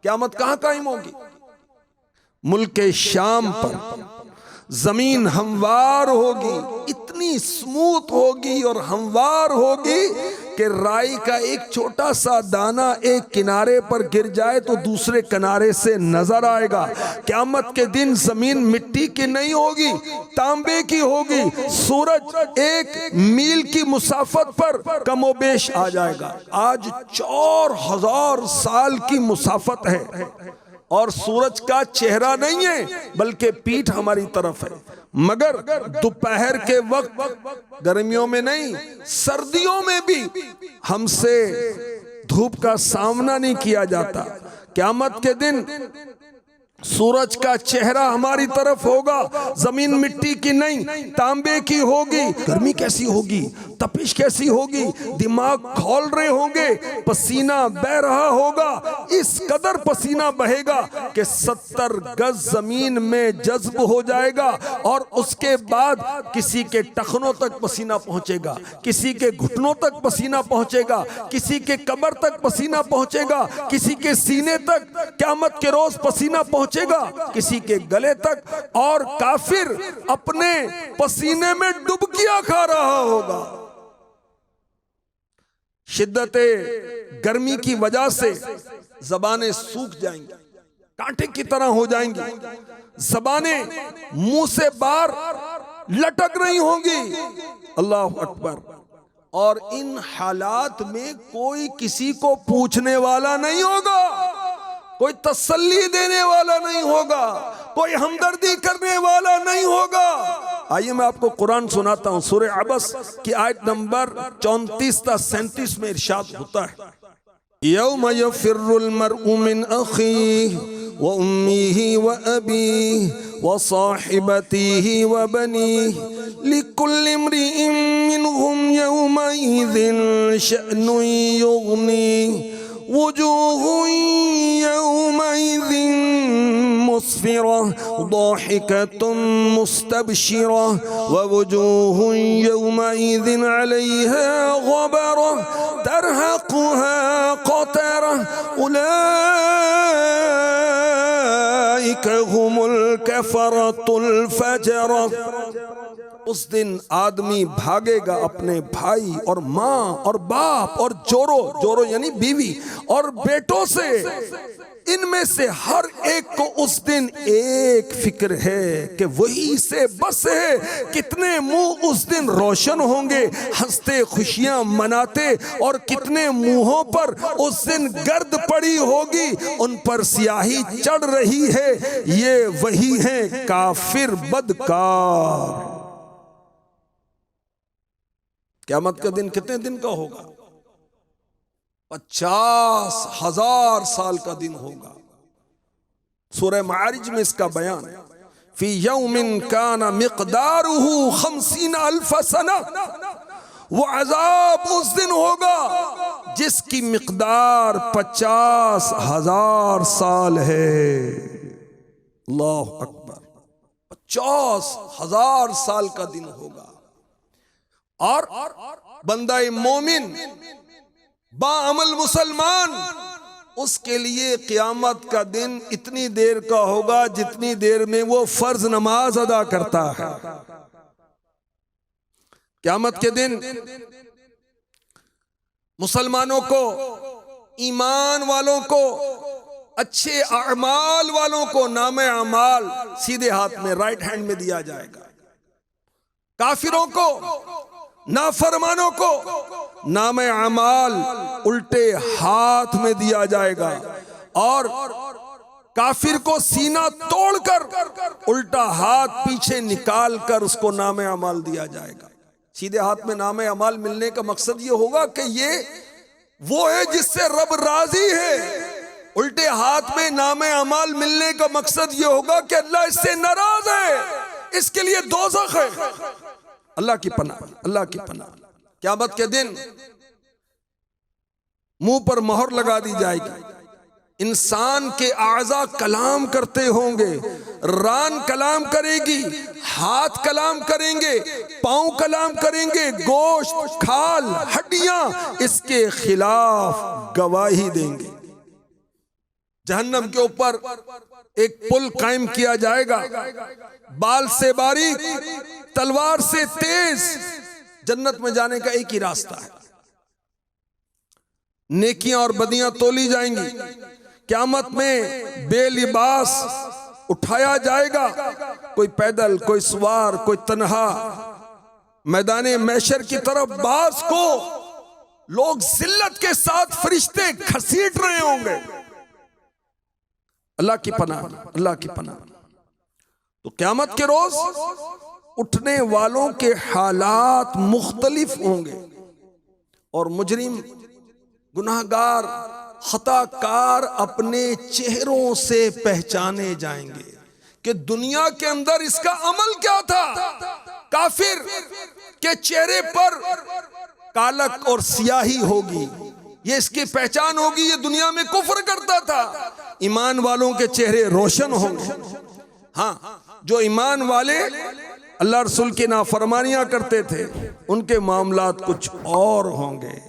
क़यामत कहां कायम होगी? मुल्क शाम पर जमीन हमवार होगी, इतनी स्मूथ होगी और हमवार होगी कि राई का एक छोटा सा दाना एक किनारे पर गिर जाए तो दूसरे किनारे से नजर आएगा। क़यामत के दिन जमीन मिट्टी की नहीं होगी, तांबे की होगी। सूरज एक मील की मुसाफत पर कमोबेश आ जाएगा। आज 4000 साल की मुसाफत है और सूरज का चेहरा नहीं है बल्कि पीठ हमारी तरफ है। मगर दोपहर के वक्त, गर्मियों में नहीं, सर्दियों में भी हमसे धूप का सामना नहीं किया जाता। क़यामत के दिन सूरज का चेहरा हमारी तरफ होगा, जमीन मिट्टी की नहीं तांबे की होगी। गर्मी कैसी होगी, तपिश कैसी होगी, दिमाग खौल रहे होंगे, पसीना बह रहा होगा। इस कदर पसीना बहेगा कि 70 गज जमीन में जज्ब हो जाएगा और उसके बाद किसी के टखनों तक पसीना पहुंचेगा, किसी के घुटनों तक पसीना पहुंचेगा, किसी के कमर तक पसीना पहुंचेगा, किसी के सीने तक क़यामत के रोज पसीना पहुंचेगा, किसी के गले तक। और काफिर अपने पसीने में डुबकियां खा रहा होगा। शिद्दते गर्मी की वजह से जबानें सूख जाएंगी, कांटे की तरह हो जाएंगी, जबानें मुंह से बाहर लटक रही होंगी। अल्लाह अकबर। और इन हालात में कोई किसी को पूछने वाला नहीं होगा, कोई तसल्ली देने वाला नहीं होगा, कोई हमदर्दी करने वाला नहीं होगा। आइए मैं आपको कुरान सुनाता हूं। सूरह अबस की आयत नंबर 34 से 37 में इरशाद होता है, यौम यफिर्रुल मर्उ मिन अखीह व उम्मीही व अबीह व साहिबतीही व बनीह लिकुल्लि इम्रिइन मिनहुम यौमइज़िन शअनुन युग़नीह वजूहुन यौमइज़िन मुस्फिरह दाहिकतुन मुस्तबशिरह व वजूहुन यौमइज़िन अलैहा ग़बरह तरहक़ुहा क़तरह उलाइका हुमुल कफ़रतुल फ़जरह। उस दिन आदमी भागेगा अपने भाई और माँ और बाप और जोरो यानी बीवी और बेटों से। इनमें से हर एक को उस दिन एक फिक्र है कि वही से बस है। कितने मुंह उस दिन रोशन होंगे, हंसते खुशियां मनाते, और कितने मुंहों पर उस दिन गर्द पड़ी होगी, उन पर स्याही चढ़ रही है। ये वही हैं काफिर बदकार। क़यामत का दिन कितने दिन का होगा? 50,000 साल का दिन होगा। सूरह मारिज में इसका बयान है, फी यौमिन काना मिक़दारुहु 50,000 सना। वो अजाब उस दिन होगा जिसकी मिक़दार 50,000 साल है। अल्लाह अकबर। 50,000 साल का दिन होगा। और बंदा मोमिन बाअमल मुसलमान, उसके लिए क़यामत का दिन इतनी देर का होगा जितनी देर में वो फर्ज नमाज अदा करता है। क़यामत के दिन मुसलमानों को, ईमान वालों को, अच्छे अमाल वालों को नामे अमाल सीधे हाथ में, राइट हैंड में दिया जाएगा। काफिरों को, नाफरमानों को नामे अमाल उल्टे हाथ में दिया जाएगा। और काफिर को सीना तोड़कर उल्टा हाथ पीछे निकाल कर उसको नामे अमाल दिया जाएगा। सीधे हाथ में नामे अमाल मिलने का मकसद ये होगा कि ये वो है जिससे रब राजी है। उल्टे हाथ में नामे अमाल मिलने का मकसद ये होगा कि अल्लाह इससे नाराज है, इसके लिए दोज़ख है। अल्लाह की पनाह, अल्लाह की पनाह। क़यामत के दिन मुंह पर मोहर लगा दी जाएगी। इंसान के आज़ा कलाम करते होंगे, रान कलाम करेगी, हाथ कलाम करेंगे, पांव कलाम करेंगे, गोश्त, खाल, हड्डियां इसके खिलाफ गवाही देंगे। जहन्नम के ऊपर एक पुल कायम किया जाएगा, बाल से बारीक, तलवार से तेज। जन्नत में जाने का एक ही रास्ता है, नेकियां और बदियां तोली जाएंगी। क़यामत में बेलिबास उठाया जाएगा, कोई पैदल, कोई सवार, कोई तन्हा। मैदाने महशर की तरफ बास को लोग जिल्लत के साथ फरिश्ते घसीट रहे होंगे। अल्लाह की पनाह, अल्लाह की पनाह। तो क़यामत के रोज उठने वालों के हालात मुख्तलिफ होंगे और मुजरिम, गुनाहगार, खताकार अपने चेहरों से पहचाने जाएंगे कि दुनिया के अंदर इसका अमल क्या था। काफिर के चेहरे पर कालक और सियाही होगी, ये इसकी पहचान होगी, ये दुनिया में कुफ्र करता था। ईमान वालों के चेहरे रोशन होंगे। हाँ, जो ईमान वाले अल्लाह रसूल की नाफरमानियां करते थे, उनके मामलात कुछ और होंगे।